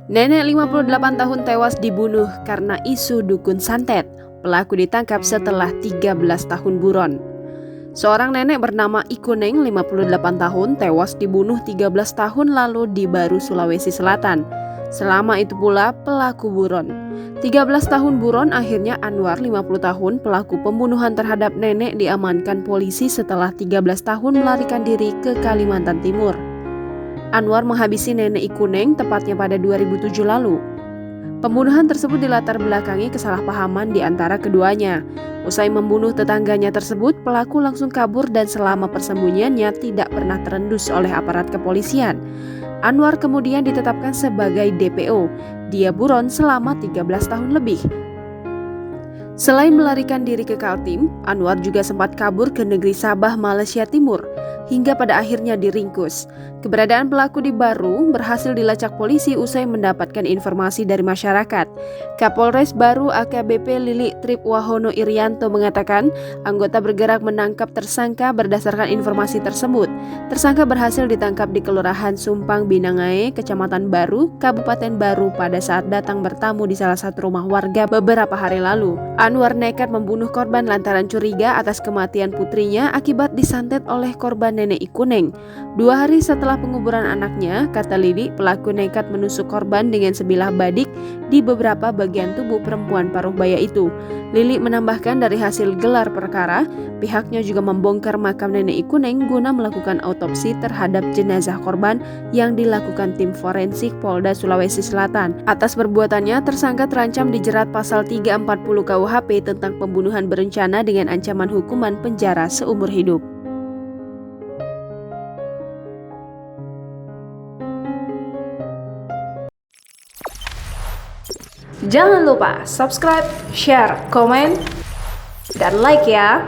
Nenek 58 tahun tewas dibunuh karena isu dukun santet. Pelaku ditangkap setelah 13 tahun buron. Seorang nenek bernama Ikuneng 58 tahun tewas dibunuh 13 tahun lalu di Baru, Sulawesi Selatan. Selama itu pula pelaku buron. 13 tahun buron, akhirnya Anwar 50 tahun pelaku pembunuhan terhadap nenek diamankan polisi setelah 13 tahun melarikan diri ke Kalimantan Timur. Anwar menghabisi nenek Ikuneng tepatnya pada 2007 lalu. Pembunuhan tersebut dilatar belakangi kesalahpahaman di antara keduanya. Usai membunuh tetangganya tersebut, pelaku langsung kabur dan selama persembunyiannya tidak pernah terendus oleh aparat kepolisian. Anwar kemudian ditetapkan sebagai DPO. Dia buron selama 13 tahun lebih. Selain melarikan diri ke Kaltim, Anwar juga sempat kabur ke negeri Sabah, Malaysia Timur, hingga pada akhirnya diringkus. Keberadaan pelaku di Baru berhasil dilacak polisi usai mendapatkan informasi dari masyarakat. Kapolres Baru AKBP Lili Trip Wahono Irianto mengatakan anggota bergerak menangkap tersangka berdasarkan informasi tersebut. Tersangka berhasil ditangkap di Kelurahan Sumpang Binangae, Kecamatan Baru, Kabupaten Baru pada saat datang bertamu di salah satu rumah warga beberapa hari lalu. Anwar nekat membunuh korban lantaran curiga atas kematian putrinya akibat disantet oleh korban nenek Ikuneng. 2 hari setelah penguburan anaknya, kata Lili, pelaku nekat menusuk korban dengan sebilah badik di beberapa bagian tubuh perempuan paruh baya itu. Lili menambahkan dari hasil gelar perkara, pihaknya juga membongkar makam nenek Ikuneng guna melakukan autopsi terhadap jenazah korban yang dilakukan tim forensik Polda Sulawesi Selatan. Atas perbuatannya, tersangka terancam dijerat pasal 340 KUHP tentang pembunuhan berencana dengan ancaman hukuman penjara seumur hidup. Jangan lupa subscribe, share, komen, dan like ya!